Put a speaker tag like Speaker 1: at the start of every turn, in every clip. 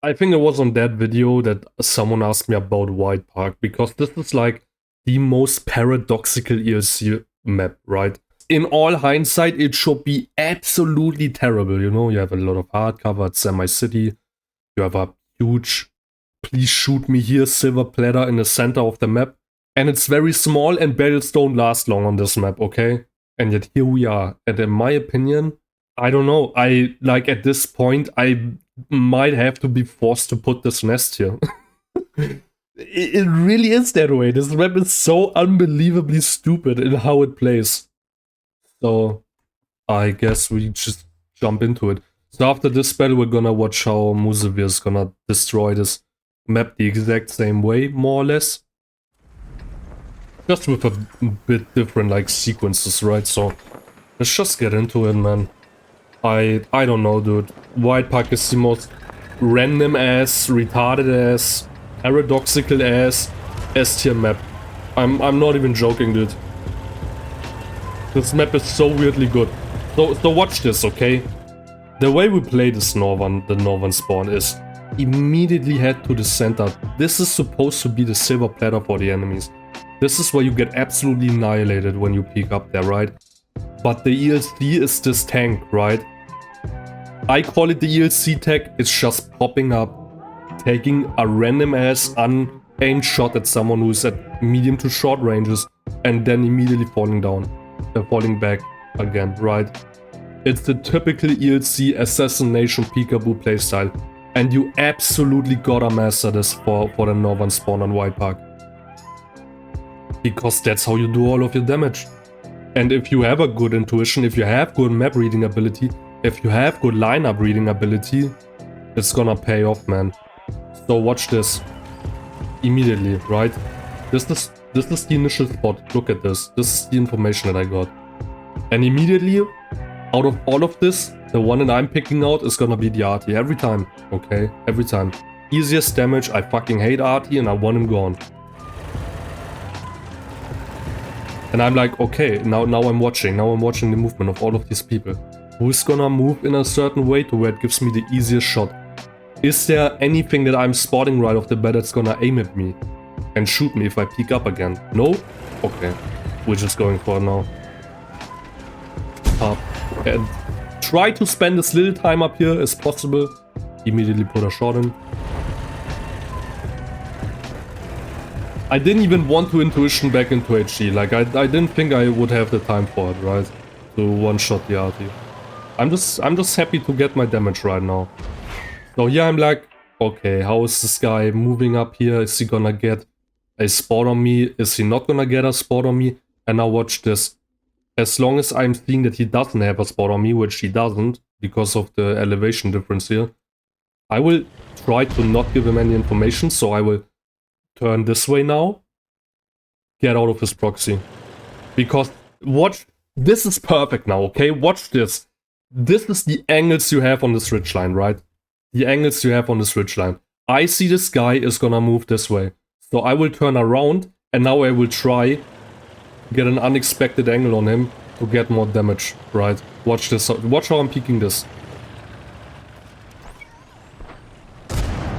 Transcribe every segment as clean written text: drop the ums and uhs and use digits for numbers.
Speaker 1: I think it was on that video that someone asked me about White Park, because this is like the most paradoxical ELC map, right? In all hindsight, it should be absolutely terrible, you know? You have a lot of hardcover at Semi-City. You have a huge please shoot me here silver platter in the center of the map. And it's very small and battles don't last long on this map, okay? And yet here we are. And in my opinion, I don't know. I, like, at this point, I might have to be forced to put this nest here. It really is that way. This map is so unbelievably stupid in how it plays. So, I guess we just jump into it. So after this battle, we're gonna watch how Musevir is gonna destroy this map the exact same way, more or less. Just with a bit different, like, sequences, right? So, let's just get into it, man. I don't know, dude. White Park is the most random ass, retarded ass, paradoxical ass S-tier map. I'm not even joking, dude. This map is so weirdly good. So watch this, okay? The way we play this the northern spawn is immediately head to the center. This is supposed to be the silver platter for the enemies. This is where you get absolutely annihilated when you peek up there, right? But the ELC is this tank, right? I call it the ELC tag. It's just popping up, taking a random ass unaimed shot at someone who's at medium to short ranges, and then immediately falling down, falling back again, right? It's the typical ELC assassination peekaboo playstyle, and you absolutely gotta master this for the northern spawn on White Park. Because that's how you do all of your damage. And if you have a good intuition, if you have good map reading ability, if you have good lineup reading ability, it's gonna pay off, man. So watch this. Immediately, right? This is the initial spot. Look at this. This is the information that I got. And immediately, out of all of this, the one that I'm picking out is gonna be the Arty. Every time, okay? Every time. Easiest damage, I fucking hate Arty and I want him gone. And I'm like, okay, now I'm watching the movement of all of these people. Who's gonna move in a certain way to where it gives me the easiest shot? Is there anything that I'm spotting right off the bat that's gonna aim at me and shoot me if I peek up again? No? Okay, we're just going for it now. Up and try to spend as little time up here as possible. Immediately put a shot in. I didn't even want to intuition back into HG, like I didn't think I would have the time for it, right? To one-shot the Arty. I'm just happy to get my damage right now. So here I'm like, okay, how is this guy moving up here? Is he gonna get a spot on me? Is he not gonna get a spot on me? And now watch this. As long as I'm seeing that he doesn't have a spot on me, which he doesn't, because of the elevation difference here, I will try to not give him any information, so I will turn this way now. Get out of his proxy. Because, watch, this is perfect now, okay? Watch this. This is the angles you have on this ridgeline, right? The angles you have on this ridgeline. I see this guy is gonna move this way. So I will turn around, and now I will try to get an unexpected angle on him to get more damage, right? Watch this. Watch how I'm peeking this.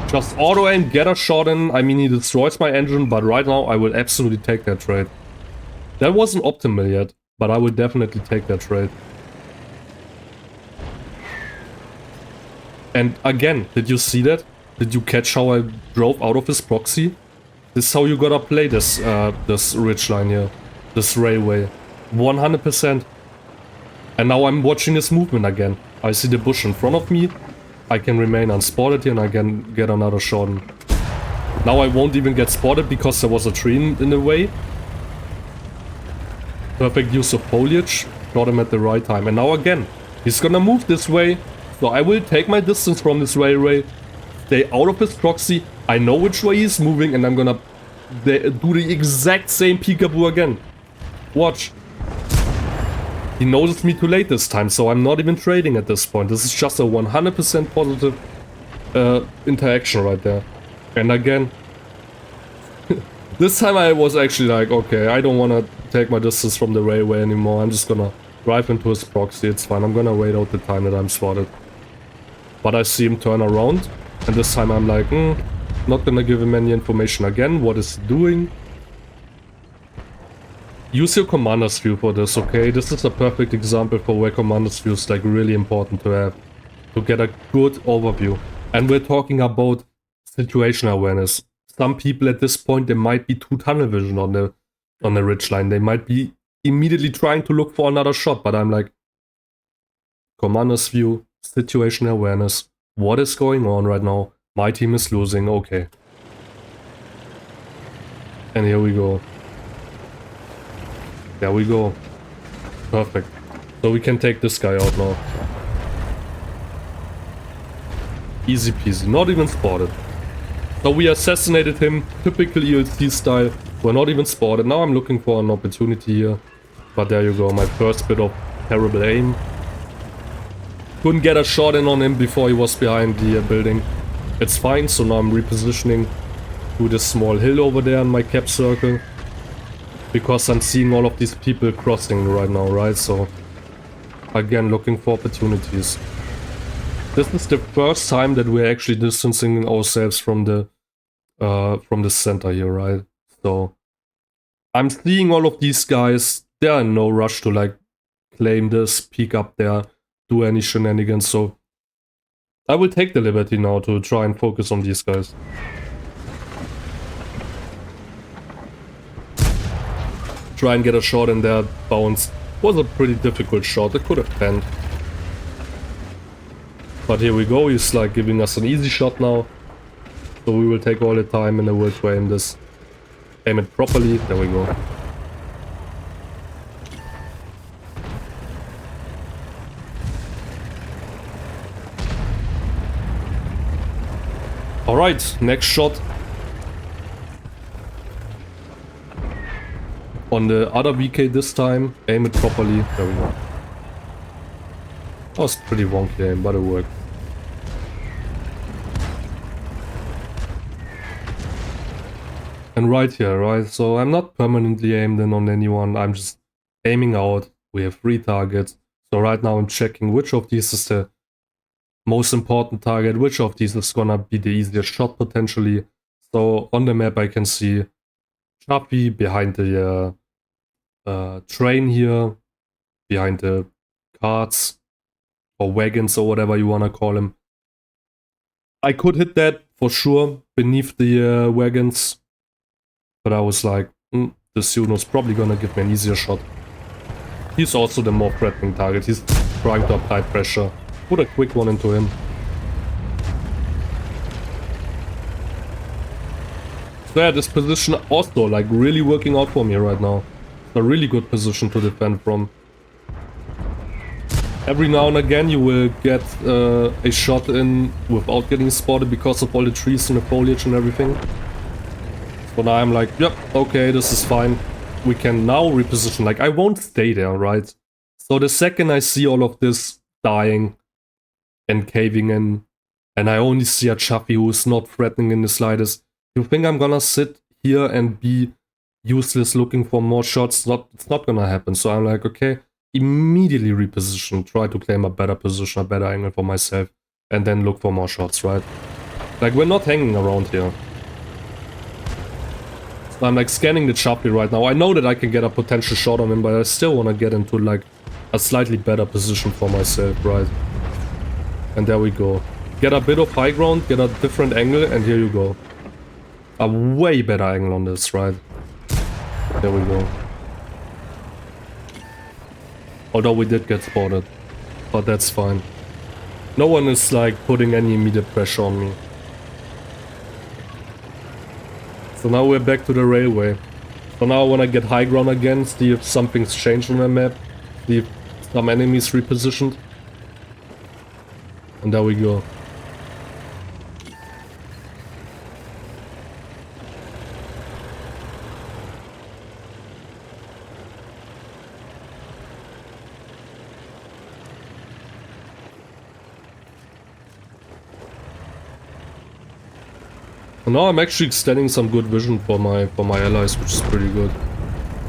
Speaker 1: Just auto-aim, get a shot in. I mean, he destroys my engine, but right now I will absolutely take that trade. That wasn't optimal yet, but I will definitely take that trade. And again, did you see that? Did you catch how I drove out of his proxy? This is how you gotta play this this ridgeline here. This railway. 100%. And now I'm watching his movement again. I see the bush in front of me. I can remain unspotted here and I can get another shot in. Now I won't even get spotted because there was a tree in the way. Perfect use of foliage. Got him at the right time. And now again, he's gonna move this way. So I will take my distance from this railway. Stay out of his proxy. I know which way he's moving and I'm gonna do the exact same peekaboo again. Watch. He noticed me too late this time, so I'm not even trading at this point. This is just a 100% positive interaction right there. And again, this time I was actually like, okay, I don't want to take my distance from the railway anymore. I'm just gonna drive into his proxy. It's fine. I'm gonna wait out the time that I'm spotted. But I see him turn around, And this time I'm like, not gonna give him any information again. What is he doing? Use your commander's view for this, okay? This is a perfect example for where commander's view is like really important to have. To get a good overview. And we're talking about situational awareness. Some people at this point, they might be too tunnel vision on the ridgeline. They might be immediately trying to look for another shot, but I'm like, commander's view, situational awareness. What is going on right now? My team is losing, okay. And here we go. There we go. Perfect. So we can take this guy out now. Easy peasy. Not even spotted. So we assassinated him. Typical ELC style. We're not even spotted. Now I'm looking for an opportunity here. But there you go. My first bit of terrible aim. Couldn't get a shot in on him before he was behind the building. It's fine. So now I'm repositioning to this small hill over there in my cap circle. Because I'm seeing all of these people crossing right now, right? So, again, looking for opportunities. This is the first time that we're actually distancing ourselves from the center here, right? So, I'm seeing all of these guys. They are in no rush to like claim this, peek up there, do any shenanigans. So, I will take the liberty now to try and focus on these guys. Try and get a shot in there. Bounce. Was a pretty difficult shot. It could have panned. But here we go. He's like giving us an easy shot now. So we will take all the time in the world to aim this. Aim it properly. There we go. Alright, next shot. On the other VK this time, aim it properly. There we go. That was pretty wonky aim, but it worked. And right here, right? So I'm not permanently aimed in on anyone. I'm just aiming out. We have 3 targets. So right now I'm checking which of these is the most important target, which of these is gonna be the easiest shot potentially. So on the map I can see Chappie behind the train here, behind the carts or wagons or whatever you wanna call them. I could hit that for sure beneath the wagons, but I was like, this Juno's probably gonna give me an easier shot. He's also the more threatening target. He's trying to apply pressure. Put a quick one into him. So yeah, this position also like really working out for me right now. A really good position to defend from. Every now and again you will get a shot in without getting spotted because of all the trees and the foliage and everything. So now I'm like, yep, okay, this is fine. We can now reposition. Like, I won't stay there, right? So the second I see all of this dying and caving in, and I only see a Chaffee who's not threatening in the slightest, you think I'm gonna sit here and be useless looking for more shots? It's not gonna happen. So I'm like, okay, immediately reposition, try to claim a better position, a better angle for myself, and then look for more shots, right? Like, we're not hanging around here. So I'm like scanning the Chappie right now. I know that I can get a potential shot on him, but I still want to get into like a slightly better position for myself, right? And there we go. Get a bit of high ground, get a different angle, and here you go. A way better angle on this, right? There we go. Although we did get spotted, but that's fine. No one is like putting any immediate pressure on me. So now we're back to the railway. So now I want to get high ground again, see if something's changed on the map, see if some enemies repositioned. And there we go. And now I'm actually extending some good vision for my allies, which is pretty good.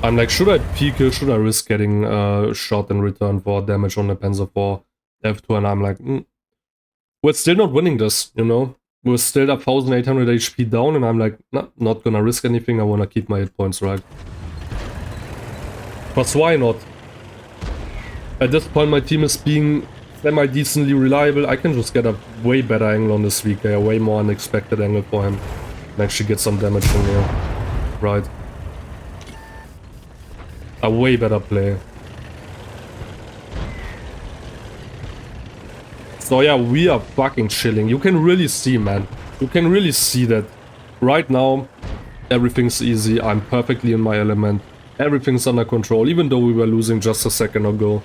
Speaker 1: I'm like, should I peek here? Should I risk getting a shot in return for damage on the Panzer IV F2? And I'm like, we're still not winning this, you know? We're still 1800 HP down, and I'm like, nah, not gonna risk anything. I wanna keep my hit points, right? But why not? At this point, my team is being semi-decently reliable. I can just get a way better angle on this VK, a way more unexpected angle for him. And actually get some damage from here. Right. A way better play. So yeah, we are fucking chilling. You can really see, man. You can really see that right now everything's easy. I'm perfectly in my element. Everything's under control, even though we were losing just a second ago.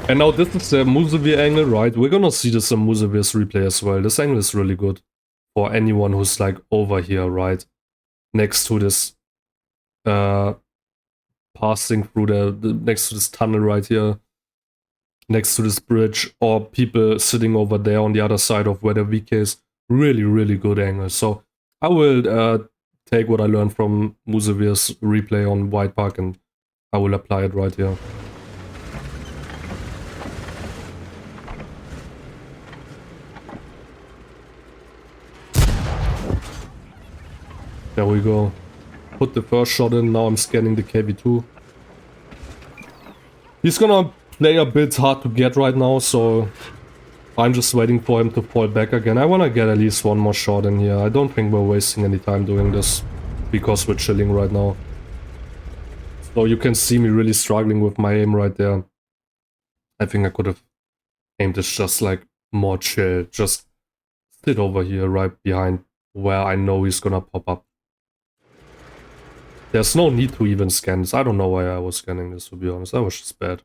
Speaker 1: And now this is the Musevir angle, right? We're gonna see this in Musevir's replay as well. This angle is really good for anyone who's like over here, right? Next to this passing through the next to this tunnel right here. Next to this bridge, or people sitting over there on the other side of where the VK is. Really, really good angle. So I will take what I learned from Musevir's replay on White Park and I will apply it right here. There we go. Put the first shot in, now I'm scanning the KV2. He's gonna play a bit hard to get right now, so I'm just waiting for him to fall back again. I wanna get at least one more shot in here. I don't think we're wasting any time doing this, because we're chilling right now. So you can see me really struggling with my aim right there. I think I could have aimed this just like more chill. Just sit over here right behind where I know he's gonna pop up. There's no need to even scan this. I don't know why I was scanning this, to be honest. That was just bad.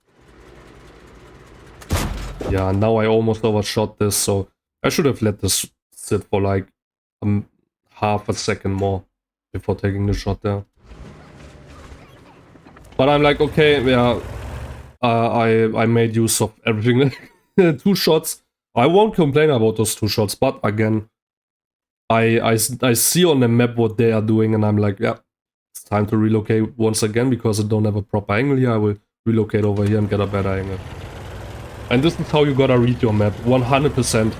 Speaker 1: Yeah, now I almost overshot this, so I should have let this sit for like half a second more before taking the shot there. But I'm like, okay, yeah, I made use of everything. 2 shots. I won't complain about those 2 shots, but again, I see on the map what they are doing, and I'm like, yeah, it's time to relocate once again, because I don't have a proper angle here. I will relocate over here and get a better angle. And this is how you gotta read your map. 100%.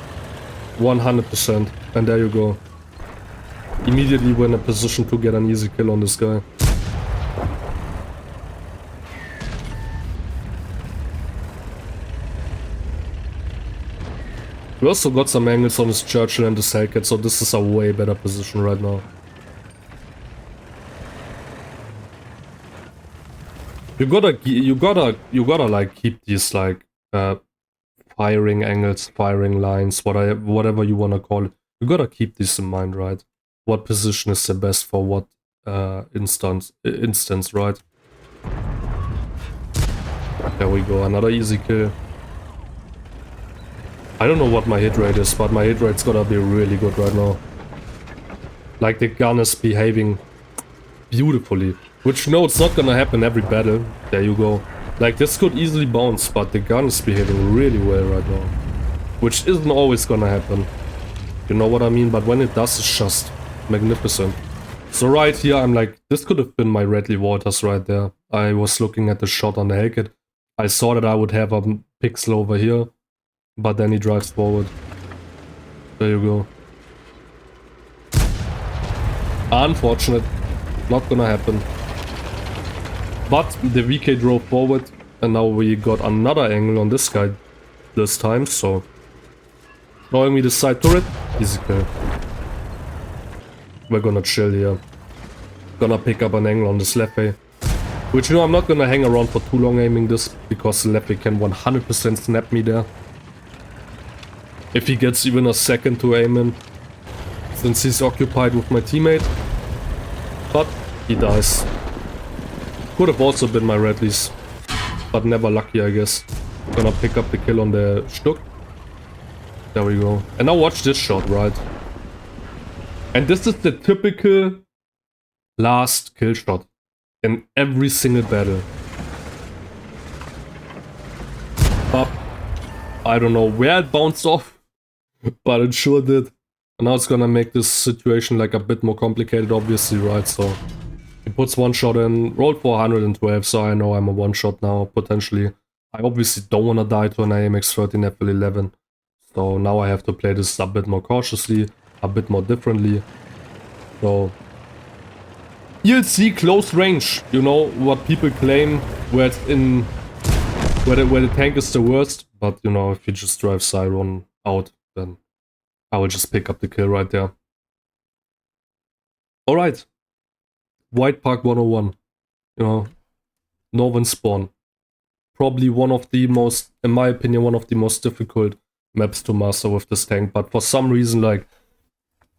Speaker 1: 100%. And there you go. Immediately we're in a position to get an easy kill on this guy. We also got some angles on this Churchill and this Hellcat, so this is a way better position right now. You gotta like keep these like firing angles, firing lines, whatever you wanna call it. You gotta keep this in mind, right? What position is the best for what instance, right? There we go, another easy kill. I don't know what my hit rate is, but my hit rate's gotta be really good right now. Like the gun is behaving beautifully. Which, no, it's not gonna happen every battle. There you go. Like, this could easily bounce, but the gun is behaving really well right now. Which isn't always gonna happen. You know what I mean? But when it does, it's just magnificent. So right here, I'm like, this could have been my Redley Waters right there. I was looking at the shot on the Hellcat. I saw that I would have a pixel over here. But then he drives forward. There you go. Unfortunate. Not gonna happen. But the VK drove forward, and now we got another angle on this guy this time, so... Throwing me the side turret, easy kill. We're gonna chill here. Gonna pick up an angle on this left-way. Which, you know, I'm not gonna hang around for too long aiming this, because the left-way can 100% snap me there. If he gets even a second to aim in, since he's occupied with my teammate. But he dies. Could have also been my Redleys, but never lucky, I guess. Gonna pick up the kill on the Stuck. There we go. And now watch this shot, right? And this is the typical last kill shot in every single battle. But I don't know where it bounced off, but it sure did. And now it's gonna make this situation like a bit more complicated, obviously, right? So he puts one shot in, rolled for 112, so I know I'm a one shot now, potentially. I obviously don't want to die to an AMX-13 FL11. So now I have to play this a bit more cautiously, a bit more differently. So you'll see close range, you know, what people claim where it's in where the tank is the worst, but you know, if you just drive Siron out, then I will just pick up the kill right there. Alright. White Park 101. You know, Northern Spawn. Probably one of the most, in my opinion, one of the most difficult maps to master with this tank, but for some reason, like,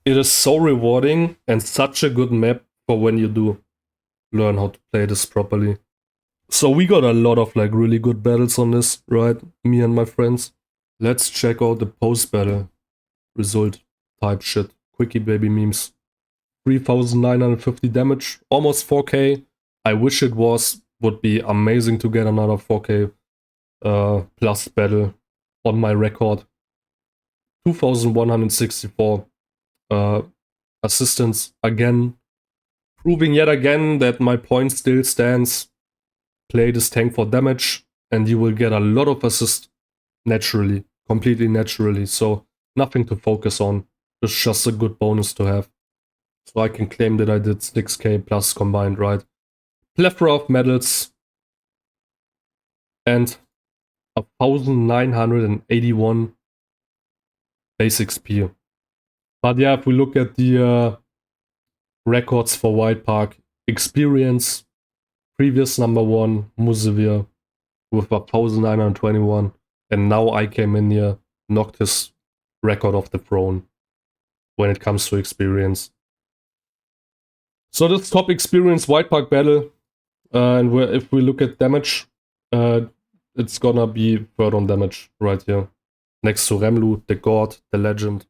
Speaker 1: it is so rewarding and such a good map for when you do learn how to play this properly. So we got a lot of like really good battles on this, right? Me and my friends. Let's check out the post-battle result type shit. Quickie baby memes. 3,950 damage, almost 4k. I wish it would be amazing to get another 4k plus battle on my record. 2,164 assistance again. Proving yet again that my point still stands. Play this tank for damage and you will get a lot of assist naturally, completely naturally. So nothing to focus on. It's just a good bonus to have. So I can claim that I did 6k plus combined, right? Plethora of medals and 1,981 base XP. But yeah, if we look at the records for White Park, experience, previous number 1, Musevere, with 1,921. And now I came in here, knocked his record off the throne when it comes to experience. So this top experience White Park battle, and if we look at damage, it's gonna be third on damage right here. Next to Remlu, the god, the legend.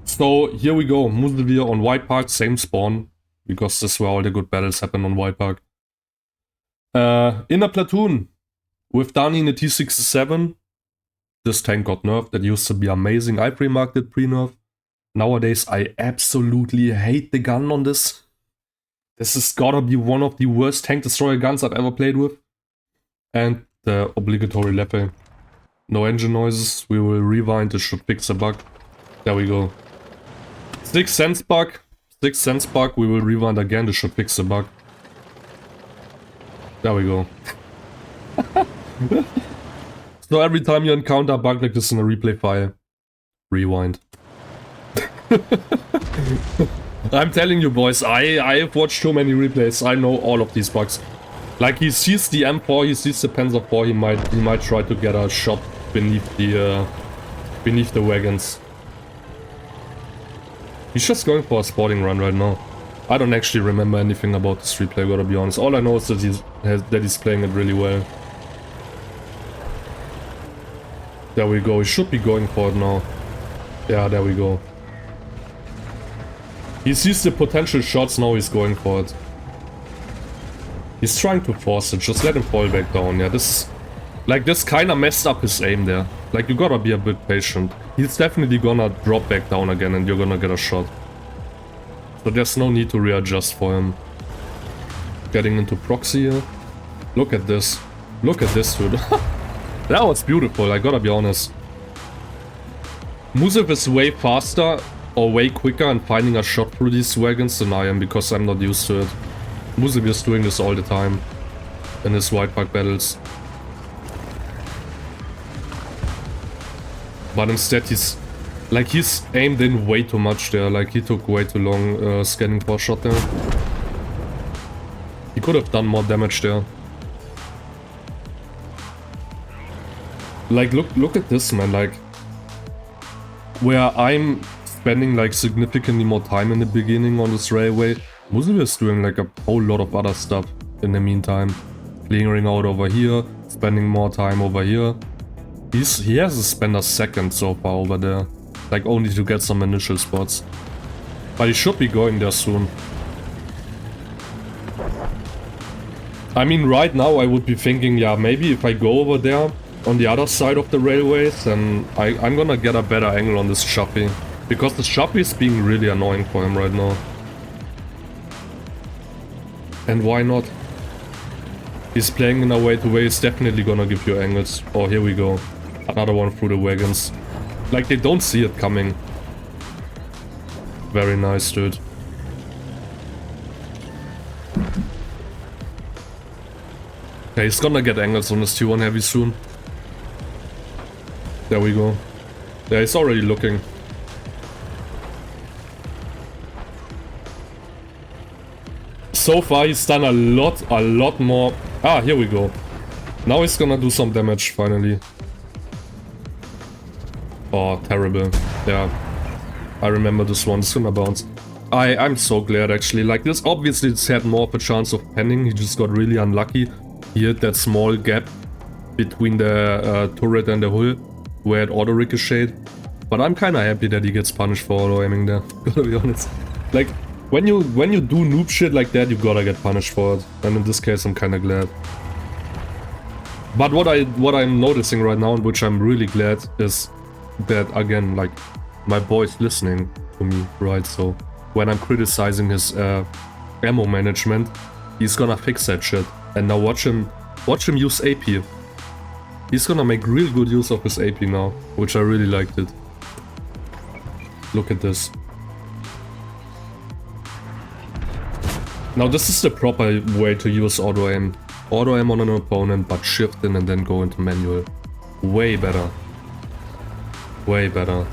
Speaker 1: So here we go, Musevere on White Park, same spawn, because this is where all the good battles happen on White Park. In a platoon, with Dani in the T67, this tank got nerfed, that used to be amazing. I pre-marked it pre-nerf. Nowadays, I absolutely hate the gun on this. This has gotta be one of the worst tank destroyer guns I've ever played with. And the obligatory level. No engine noises, we will rewind, this should fix a bug. There we go. 6 cents bug. 6 cents bug, we will rewind again, this should fix the bug. There we go. So every time you encounter a bug like this in a replay file, rewind. I'm telling you boys, I have watched too many replays, I know all of these bugs. Like he sees the M4, he sees the Panzer IV, he might try to get a shot beneath the wagons. He's just going for a sporting run right now. I don't actually remember anything about this replay, gotta be honest. All I know is that he's playing it really well. There we go, he should be going for it now. Yeah, there we go. He sees the potential shots, now he's going for it. He's trying to force it, just let him fall back down. Yeah, this kinda messed up his aim there. Like, you gotta be a bit patient. He's definitely gonna drop back down again and you're gonna get a shot. So there's no need to readjust for him. Getting into proxy here. Look at this. Look at this, dude. That was beautiful, I gotta be honest. Musev is way faster or way quicker in finding a shot through these wagons than I am, because I'm not used to it. Musev is doing this all the time in his White Park battles. But instead he's aimed in way too much there, like he took way too long scanning for a shot there. He could have done more damage there. Like, look at this, man, like, where I'm spending like significantly more time in the beginning on this railway, Musev is doing like a whole lot of other stuff in the meantime. Clearing out over here, spending more time over here. He hasn't spent a second so far over there, like only to get some initial spots. But he should be going there soon. I mean, right now I would be thinking, yeah, maybe if I go over there on the other side of the railways, then I'm gonna get a better angle on this Shuffy. Because the Shuffy is being really annoying for him right now. And why not? He's playing in a way to where he's definitely gonna give you angles. Oh, here we go. Another one through the wagons. Like, they don't see it coming. Very nice, dude. Okay, he's gonna get angles on his T1 heavy soon. There we go. Yeah, he's already looking. So far, he's done a lot more. Ah, here we go. Now he's gonna do some damage, finally. Oh, terrible. Yeah. I remember this one. It's gonna bounce. I'm so glad, actually. Like, this obviously it's had more of a chance of penning. He just got really unlucky. He hit that small gap between the turret and the hull, where it auto-ricocheted. But I'm kinda happy that he gets punished for auto-aiming there, gotta be honest. Like, when you do noob shit like that, you gotta get punished for it. And in this case, I'm kinda glad. But what I'm noticing right now, and which I'm really glad, is that, again, like, my boy's listening to me, right? So when I'm criticizing his ammo management, he's gonna fix that shit. And now watch him use AP. He's gonna make real good use of his AP now, which I really liked it. Look at this. Now this is the proper way to use auto-aim. Auto-aim on an opponent, but shift in and then go into manual. Way better. Way better.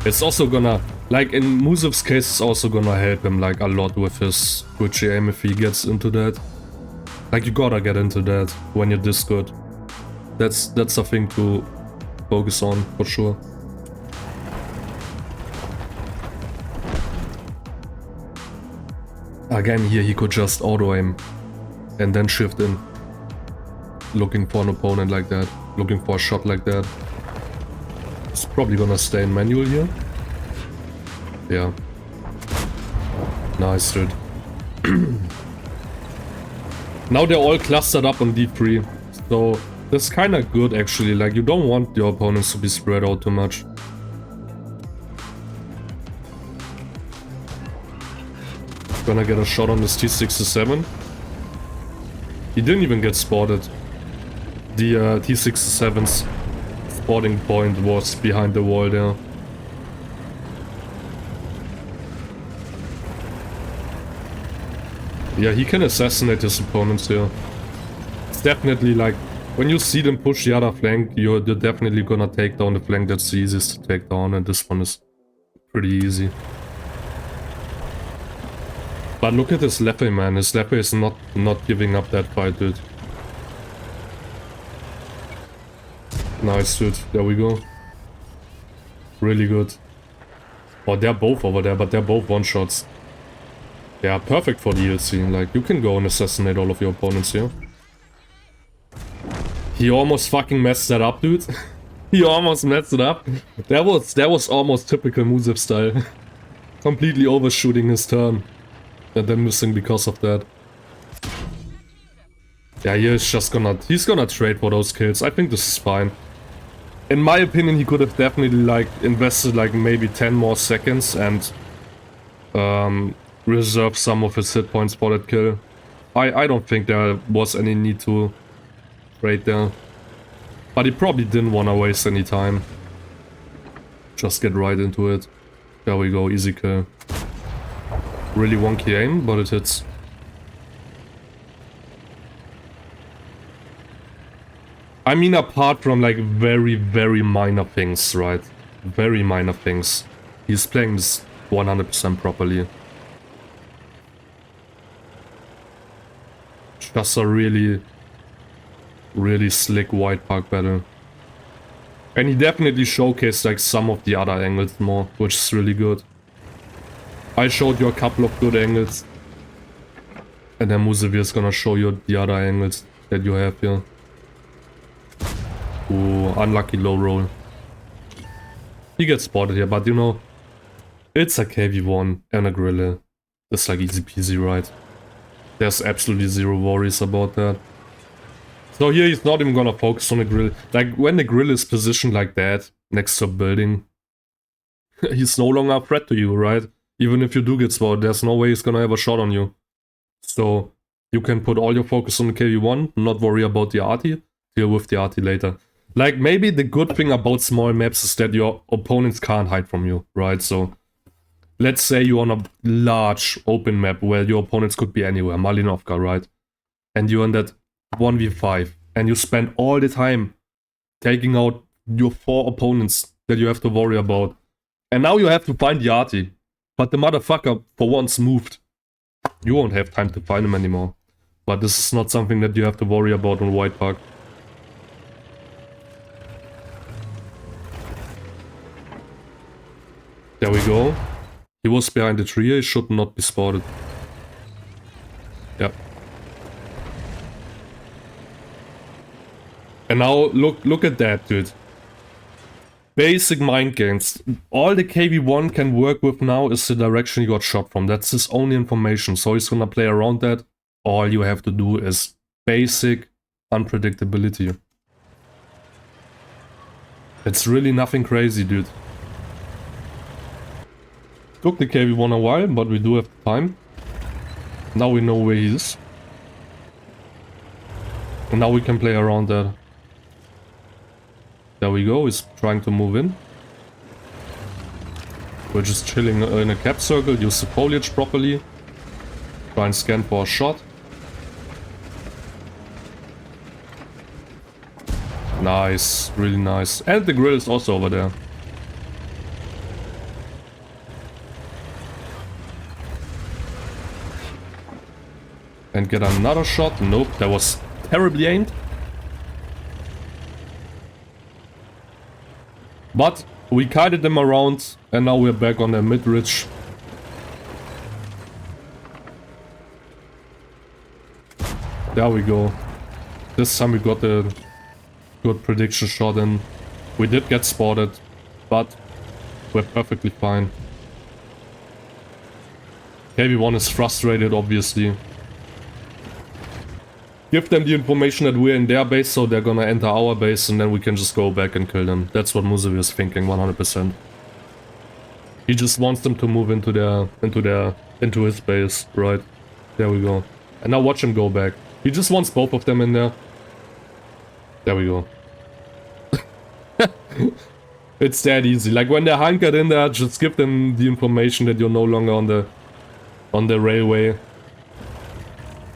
Speaker 1: It's also gonna, like in Musev's case, it's also gonna help him like a lot with his twitchy aim if he gets into that. Like, you gotta get into that when you're this good. That's a thing to focus on, for sure. Again, here he could just auto-aim and then shift in. Looking for an opponent like that. Looking for a shot like that. It's probably gonna stay in manual here. Yeah. Nice, dude. Now they're all clustered up on D3. So that's kinda good, actually. Like, you don't want your opponents to be spread out too much. Gonna get a shot on this T67. He didn't even get spotted. The T67's spotting point was behind the wall there. Yeah, he can assassinate his opponents here. It's definitely like, when you see them push the other flank, you're definitely gonna take down the flank that's the easiest to take down, and this one is pretty easy. But look at his Lepe, man. His Lepe is not giving up that fight, dude. Nice, dude. There we go. Really good. Oh, they're both over there, but they're both one-shots. Yeah, perfect for DLC. Like, you can go and assassinate all of your opponents here. He almost fucking messed that up, dude. He almost messed it up. That was almost typical Musev style. Completely overshooting his turn. And then missing because of that. Yeah, he's gonna trade for those kills. I think this is fine. In my opinion, he could have definitely like invested like maybe 10 more seconds and reserve some of his hit points for that kill. I don't think there was any need to trade there. But he probably didn't want to waste any time. Just get right into it. There we go, easy kill. Really wonky aim, but it hits. I mean, apart from like very, very minor things, right? Very minor things. He's playing this 100% properly. Just a really, really slick white park battle. And he definitely showcased like some of the other angles more, which is really good. I showed you a couple of good angles. And then Musevir is gonna show you the other angles that you have here. Ooh, unlucky low roll. He gets spotted here, but you know, it's a KV1 and a Grille. It's like easy peasy, right? There's absolutely zero worries about that. So here he's not even gonna focus on the grill. Like, when the grill is positioned like that, next to a building, he's no longer a threat to you, right? Even if you do get spotted, there's no way he's gonna have a shot on you. So, you can put all your focus on the KV1, not worry about the arty, deal with the arty later. Like, maybe the good thing about small maps is that your opponents can't hide from you, right? So, let's say you're on a large open map where your opponents could be anywhere, Malinovka, right? And you're in that 1v5, and you spend all the time taking out your 4 opponents that you have to worry about. And now you have to find Yati. But the motherfucker, for once, moved. You won't have time to find him anymore. But this is not something that you have to worry about on White Park. There we go. He was behind the tree, he should not be spotted. Yeah. And now look at that, dude. Basic mind games. All the KV1 can work with now is the direction you got shot from. That's his only information. So he's gonna play around that. All you have to do is basic unpredictability. It's really nothing crazy, dude. Took the KV1 a while, but we do have time. Now we know where he is. And now we can play around that. There we go, he's trying to move in. We're just chilling in a cap circle, use the foliage properly. Try and scan for a shot. Nice, really nice. And the grill is also over there. And get another shot. Nope, that was terribly aimed. But we kited them around and now we're back on the mid-ridge. There we go. This time we got a good prediction shot in. We did get spotted, but we're perfectly fine. KV1 is frustrated, obviously. Give them the information that we're in their base, so they're gonna enter our base, and then we can just go back and kill them. That's what Musavi is thinking, 100%. He just wants them to move into his base, right? There we go. And now watch him go back. He just wants both of them in there. There we go. It's that easy. Like when they're hunkered in there, just give them the information that you're no longer on the railway,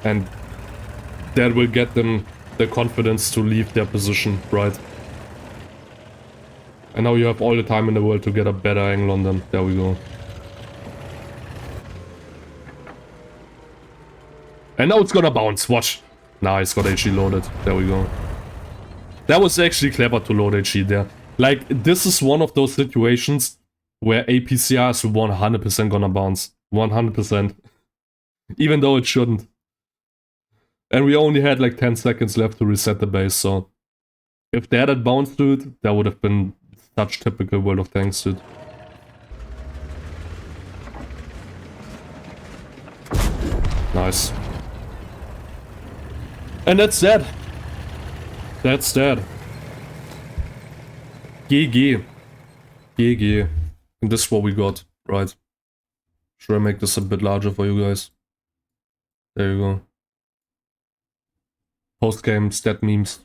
Speaker 1: and that will get them the confidence to leave their position, right? And now you have all the time in the world to get a better angle on them. There we go. And now it's gonna bounce, watch. Nice, got HE loaded. There we go. That was actually clever to load HE there. Like, this is one of those situations where APCR is 100% gonna bounce. 100%. Even though it shouldn't. And we only had like 10 seconds left to reset the base, so... If that had bounced, dude, that would have been such typical World of Tanks, dude. Nice. And that's that. That's that. GG. GG. And this is what we got, right? Should I make this a bit larger for you guys? There you go. Post-game stat memes.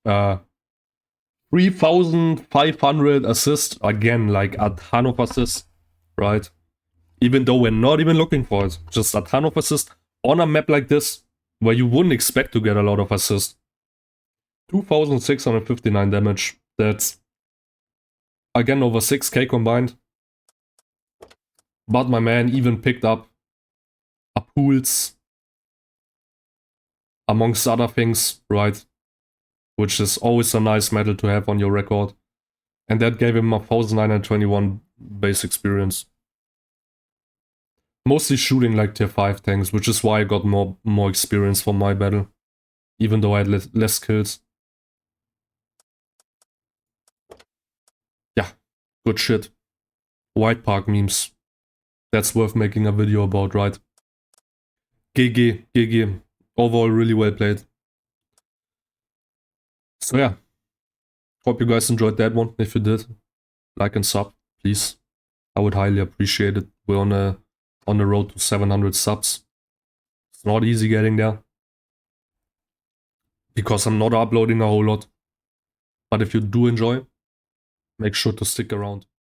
Speaker 1: 3,500 assists. Again, like a ton of assists, right? Even though we're not even looking for it. Just a ton of assists on a map like this, where you wouldn't expect to get a lot of assists. 2,659 damage. That's, again, over 6k combined. But my man even picked up a pools, amongst other things, right? Which is always a nice medal to have on your record. And that gave him a 1,921 base experience. Mostly shooting like tier 5 tanks, which is why I got more experience for my battle. Even though I had less kills. Yeah, good shit. White Park memes. That's worth making a video about, right? GG, GG. Overall, really well played. So yeah, hope you guys enjoyed that one. If you did, like and sub, please. I would highly appreciate it. We're on the road to 700 subs. It's not easy getting there, because I'm not uploading a whole lot. But if you do enjoy, make sure to stick around.